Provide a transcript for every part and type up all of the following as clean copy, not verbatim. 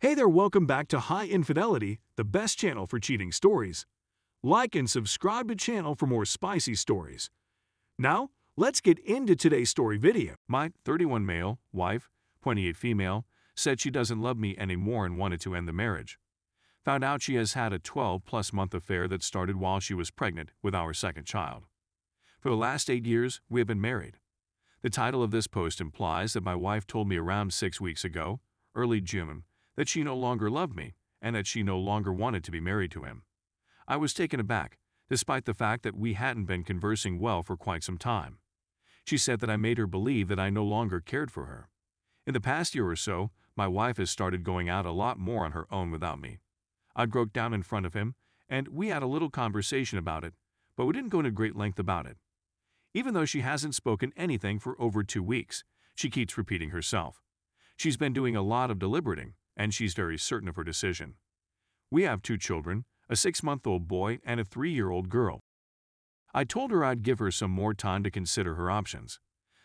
Hey there, welcome back to High Infidelity, the best channel for cheating stories. Like and subscribe to channel for more spicy stories. Now, let's get into today's story video. My 31 male wife, 28 female, said she doesn't love me anymore and wanted to end the marriage. Found out she has had a 12-plus month affair that started while she was pregnant with our second child. For the last 8 years, we have been married. The title of this post implies that my wife told me around 6 weeks ago, early June, that she no longer loved me and that she no longer wanted to be married to him. I was taken aback, despite the fact that we hadn't been conversing well for quite some time. She said that I made her believe that I no longer cared for her. In the past year or so, my wife has started going out a lot more on her own without me. I broke down in front of him, and we had a little conversation about it, but we didn't go into great length about it. Even though she hasn't spoken anything for over 2 weeks, she keeps repeating herself. She's been doing a lot of deliberating, and she's very certain of her decision. We have 2 children, a 6-month-old boy and a 3-year-old girl. I told her I'd give her some more time to consider her options.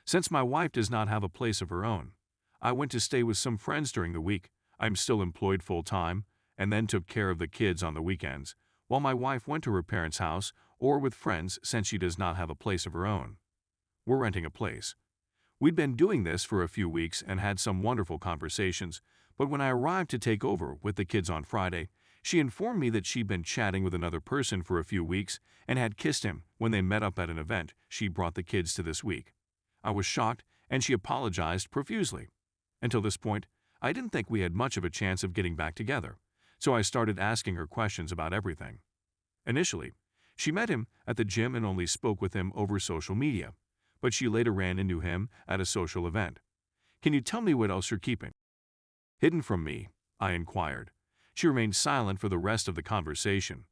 Since my wife does not have a place of her own, I went to stay with some friends during the week. I'm still employed full-time, and then took care of the kids on the weekends, while my wife went to her parents' house or with friends since she does not have a place of her own. We're renting a place. We'd been doing this for a few weeks and had some wonderful conversations, but when I arrived to take over with the kids on Friday, she informed me that she'd been chatting with another person for a few weeks and had kissed him when they met up at an event she brought the kids to this week. I was shocked, and she apologized profusely. Until this point, I didn't think we had much of a chance of getting back together, so I started asking her questions about everything. Initially, she met him at the gym and only spoke with him over social media, but she later ran into him at a social event. "Can you tell me what else you're keeping hidden from me?" I inquired. She remained silent for the rest of the conversation.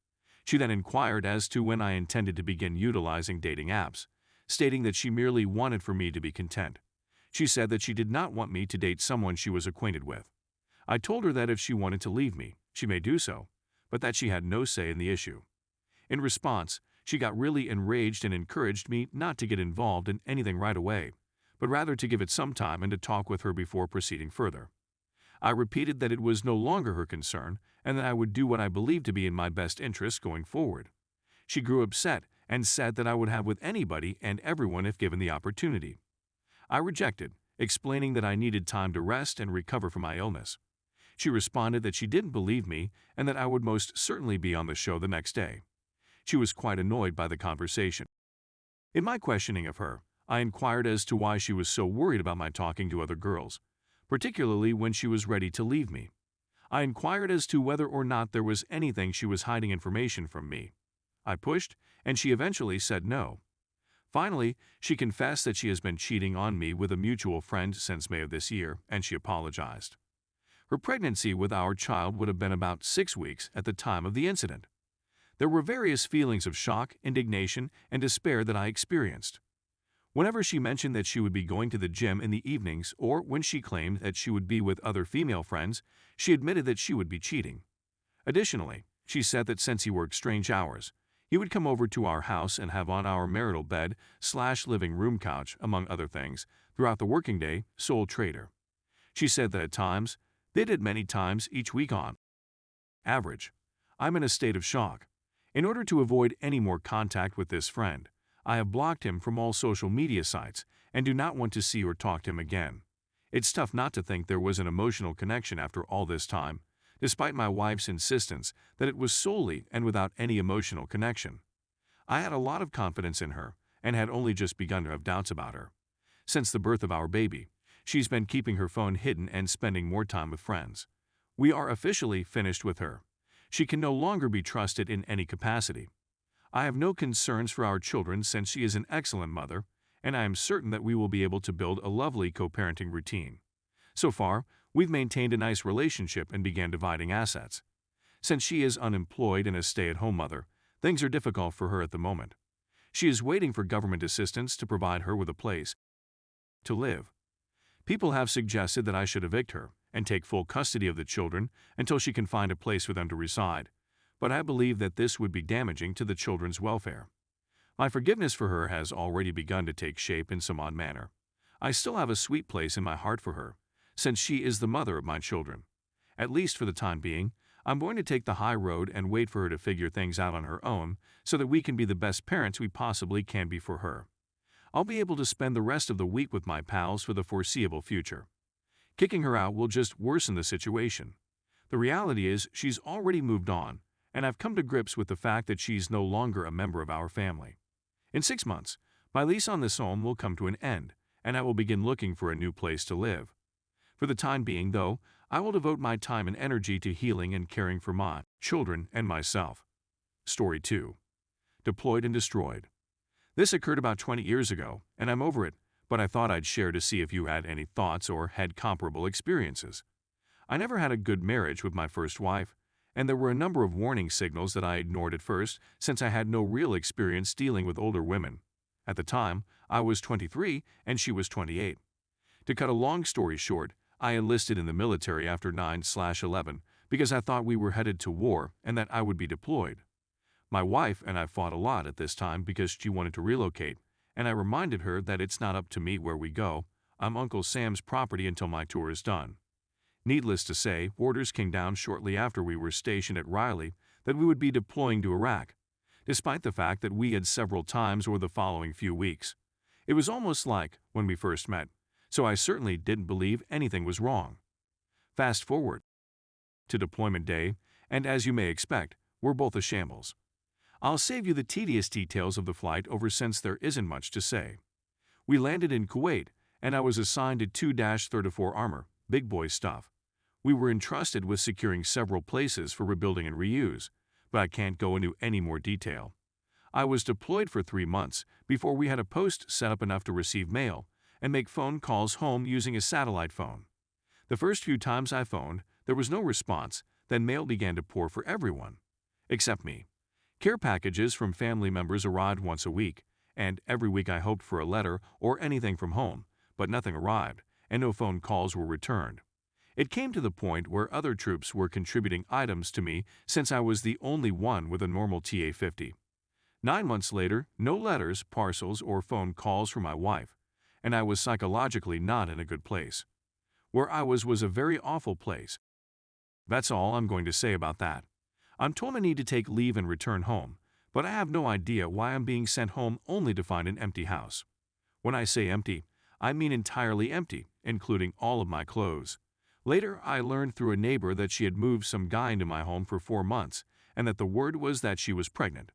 She then inquired as to when I intended to begin utilizing dating apps, stating that she merely wanted for me to be content. She said that she did not want me to date someone she was acquainted with. I told her that if she wanted to leave me, she may do so, but that she had no say in the issue. In response, she got really enraged and encouraged me not to get involved in anything right away, but rather to give it some time and to talk with her before proceeding further. I repeated that it was no longer her concern and that I would do what I believed to be in my best interest going forward. She grew upset and said that I would have with anybody and everyone if given the opportunity. I rejected, explaining that I needed time to rest and recover from my illness. She responded that she didn't believe me and that I would most certainly be on the show the next day. She was quite annoyed by the conversation. In my questioning of her, I inquired as to why she was so worried about my talking to other girls, particularly when she was ready to leave me. I inquired as to whether or not there was anything she was hiding information from me. I pushed, and she eventually said no. Finally, she confessed that she has been cheating on me with a mutual friend since May of this year, and she apologized. Her pregnancy with our child would have been about 6 weeks at the time of the incident. There were various feelings of shock, indignation, and despair that I experienced. Whenever she mentioned that she would be going to the gym in the evenings or when she claimed that she would be with other female friends, she admitted that she would be cheating. Additionally, she said that since he worked strange hours, he would come over to our house and have on our marital bed/living room couch, among other things, throughout the working day, sole trader. She said that at times, they did many times each week on average. I'm in a state of shock. In order to avoid any more contact with this friend, I have blocked him from all social media sites and do not want to see or talk to him again. It's tough not to think there was an emotional connection after all this time, despite my wife's insistence that it was solely and without any emotional connection. I had a lot of confidence in her and had only just begun to have doubts about her. Since the birth of our baby, she's been keeping her phone hidden and spending more time with friends. We are officially finished with her. She can no longer be trusted in any capacity. I have no concerns for our children since she is an excellent mother, and I am certain that we will be able to build a lovely co-parenting routine. So far, we've maintained a nice relationship and began dividing assets. Since she is unemployed and a stay-at-home mother, things are difficult for her at the moment. She is waiting for government assistance to provide her with a place to live. People have suggested that I should evict her and take full custody of the children until she can find a place for them to reside, but I believe that this would be damaging to the children's welfare. My forgiveness for her has already begun to take shape in some odd manner. I still have a sweet place in my heart for her, since she is the mother of my children, At least for the time being, I'm going to take the high road and wait for her to figure things out on her own so that we can be the best parents we possibly can be for her. I'll be able to spend the rest of the week with my pals for the foreseeable future. Kicking her out will just worsen the situation. The reality is she's already moved on, and I've come to grips with the fact that she's no longer a member of our family. In 6 months, my lease on this home will come to an end, and I will begin looking for a new place to live. For the time being, though, I will devote my time and energy to healing and caring for my children and myself. Story 2. Deployed and destroyed. This occurred about 20 years ago, and I'm over it, but I thought I'd share to see if you had any thoughts or had comparable experiences. I never had a good marriage with my first wife, and there were a number of warning signals that I ignored at first since I had no real experience dealing with older women. At the time, I was 23 and she was 28. To cut a long story short, I enlisted in the military after 9/11 because I thought we were headed to war and that I would be deployed. My wife and I fought a lot at this time because she wanted to relocate, and I reminded her that it's not up to me where we go. I'm Uncle Sam's property until my tour is done. Needless to say, orders came down shortly after we were stationed at Riley that we would be deploying to Iraq, despite the fact that we had several times over the following few weeks. It was almost like when we first met, so I certainly didn't believe anything was wrong. Fast forward to deployment day, and as you may expect, we're both a shambles. I'll save you the tedious details of the flight over since there isn't much to say. We landed in Kuwait, and I was assigned to 2-34 armor, big boy stuff. We were entrusted with securing several places for rebuilding and reuse, but I can't go into any more detail. I was deployed for 3 months before we had a post set up enough to receive mail and make phone calls home using a satellite phone. The first few times I phoned, there was no response, then mail began to pour for everyone, except me. Care packages from family members arrived once a week, and every week I hoped for a letter or anything from home, but nothing arrived, and no phone calls were returned. It came to the point where other troops were contributing items to me since I was the only one with a normal TA-50. 9 months later, no letters, parcels, or phone calls from my wife, and I was psychologically not in a good place. Where I was a very awful place. That's all I'm going to say about that. I'm told I need to take leave and return home, but I have no idea why I'm being sent home only to find an empty house. When I say empty, I mean entirely empty, including all of my clothes. Later, I learned through a neighbor that she had moved some guy into my home for 4 months, and that the word was that she was pregnant.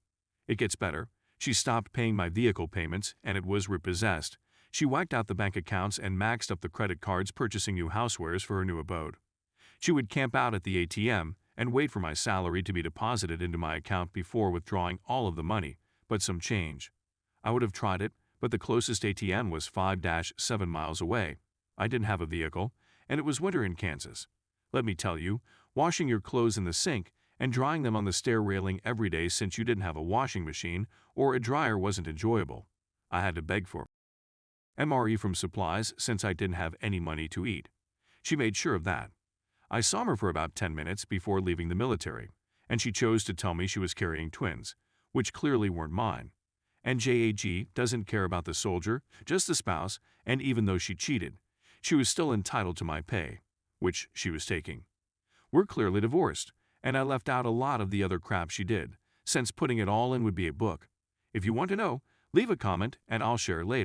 It gets better. She stopped paying my vehicle payments, and it was repossessed. She wiped out the bank accounts and maxed up the credit cards purchasing new housewares for her new abode. She would camp out at the ATM and wait for my salary to be deposited into my account before withdrawing all of the money, but some change. I would have tried it, but the closest ATM was 5-7 miles away. I didn't have a vehicle, and it was winter in Kansas. Let me tell you, washing your clothes in the sink and drying them on the stair railing every day since you didn't have a washing machine or a dryer wasn't enjoyable. I had to beg for MRE from supplies since I didn't have any money to eat. She made sure of that. I saw her for about 10 minutes before leaving the military, and she chose to tell me she was carrying twins, which clearly weren't mine. And JAG doesn't care about the soldier, just the spouse, and even though she cheated, she was still entitled to my pay, which she was taking. We're clearly divorced, and I left out a lot of the other crap she did, since putting it all in would be a book. If you want to know, leave a comment and I'll share later.